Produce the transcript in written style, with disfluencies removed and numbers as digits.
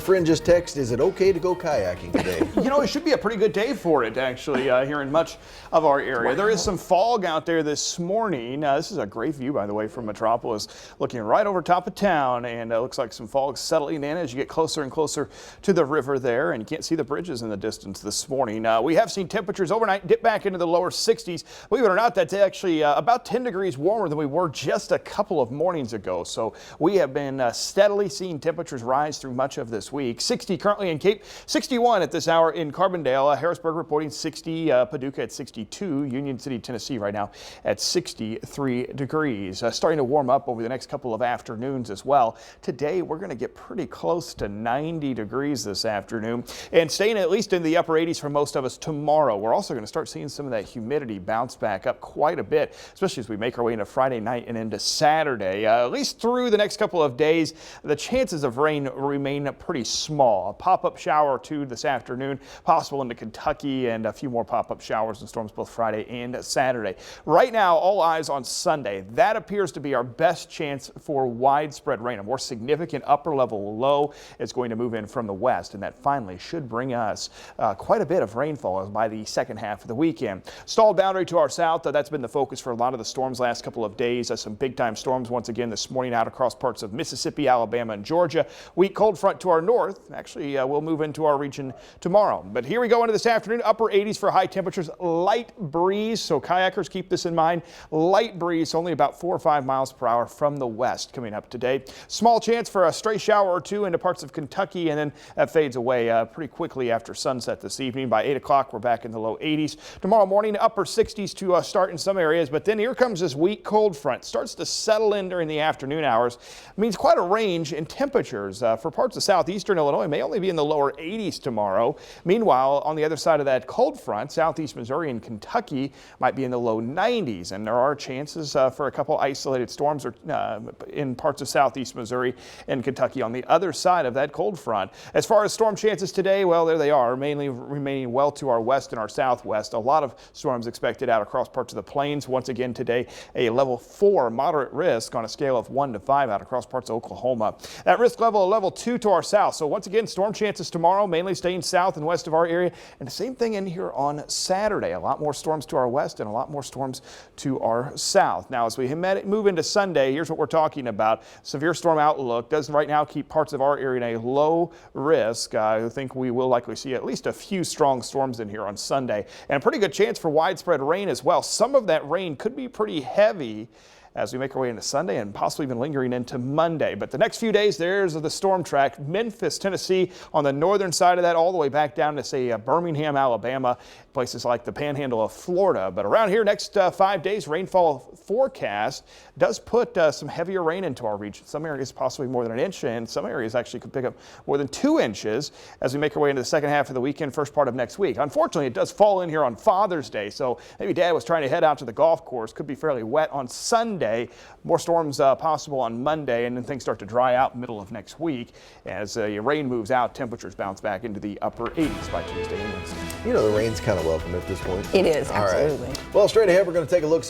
Friend just texted, is it okay to go kayaking today? You know, it should be a pretty good day for it, actually, here in much of our area. There is some fog out there this morning. This is a great view, by the way, from Metropolis, looking right over top of town, and it looks like some fog settling in as you get closer and closer to the river there, and you can't see the bridges in the distance this morning. We have seen temperatures overnight dip back into the lower 60s. Believe it or not, that's actually about 10 degrees warmer than we were just a couple of mornings ago. So we have been steadily seeing temperatures rise through much of this week. 60 currently in Cape, 61 at this hour in Carbondale, Harrisburg reporting 60, Paducah at 62, Union City, Tennessee right now at 63 degrees. Starting to warm up over the next couple of afternoons as well. Today we're going to get pretty close to 90 degrees this afternoon and staying at least in the upper 80s for most of us tomorrow. We're also going to start seeing some of that humidity bounce back up quite a bit, especially as we make our way into Friday night and into Saturday. At least through the next couple of days, the chances of rain remain pretty small. A pop-up shower or two this afternoon, possible into Kentucky, and a few more pop-up showers and storms both Friday and Saturday. Right now, all eyes on Sunday. That appears to be our best chance for widespread rain. A more significant upper level low is going to move in from the west, and that finally should bring us quite a bit of rainfall by the second half of the weekend. Stalled boundary to our south, that's been the focus for a lot of the storms last couple of days. Some big-time storms once again this morning out across parts of Mississippi, Alabama, and Georgia. Weak cold front to our north. Actually, we'll move into our region tomorrow. But here we go into this afternoon. Upper 80s for high temperatures. Light breeze, so kayakers keep this in mind. Light breeze, only about 4 or 5 miles per hour from the west coming up today. Small chance for a stray shower or two into parts of Kentucky, and then that fades away pretty quickly after sunset this evening. By 8 o'clock, we're back in the low 80s. Tomorrow morning, upper 60s to start in some areas, but then here comes this weak cold front. Starts to settle in during the afternoon hours. Means quite a range in temperatures for parts of southeastern Illinois. May only be in the lower 80s tomorrow. Meanwhile, on the other side of that cold front, southeast Missouri and Kentucky might be in the low 90s, and there are chances for a couple isolated storms in parts of southeast Missouri and Kentucky on the other side of that cold front. As far as storm chances today, well, there they are, mainly remaining well to our west and our southwest. A lot of storms expected out across parts of the plains. Once again today, a level 4 moderate risk on a scale of 1 to 5 out across parts of Oklahoma. That risk level, a level 2 to our south. So once again, storm chances tomorrow, mainly staying south and west of our area. And the same thing in here on Saturday. A lot more storms to our west and a lot more storms to our south. Now, as we move into Sunday, here's what we're talking about. Severe storm outlook does right now keep parts of our area in a low risk. I think we will likely see at least a few strong storms in here on Sunday, and a pretty good chance for widespread rain as well. Some of that rain could be pretty heavy as we make our way into Sunday and possibly even lingering into Monday. But the next few days, there's the storm track. Memphis, Tennessee on the northern side of that, all the way back down to, say, Birmingham, Alabama, places like the panhandle of Florida. But around here, next 5 days, rainfall forecast does put some heavier rain into our region. Some areas possibly more than an inch, and some areas actually could pick up more than 2 inches as we make our way into the second half of the weekend, first part of next week. Unfortunately, it does fall in here on Father's Day, so maybe Dad was trying to head out to the golf course. Could be fairly wet on Sunday. More storms possible on Monday, and then things start to dry out middle of next week. As rain moves out, temperatures bounce back into the upper 80s by Tuesday and Wednesday. You know, the rain's kind of welcome at this point. It is, All absolutely. right. Well, straight ahead, we're going to take a look.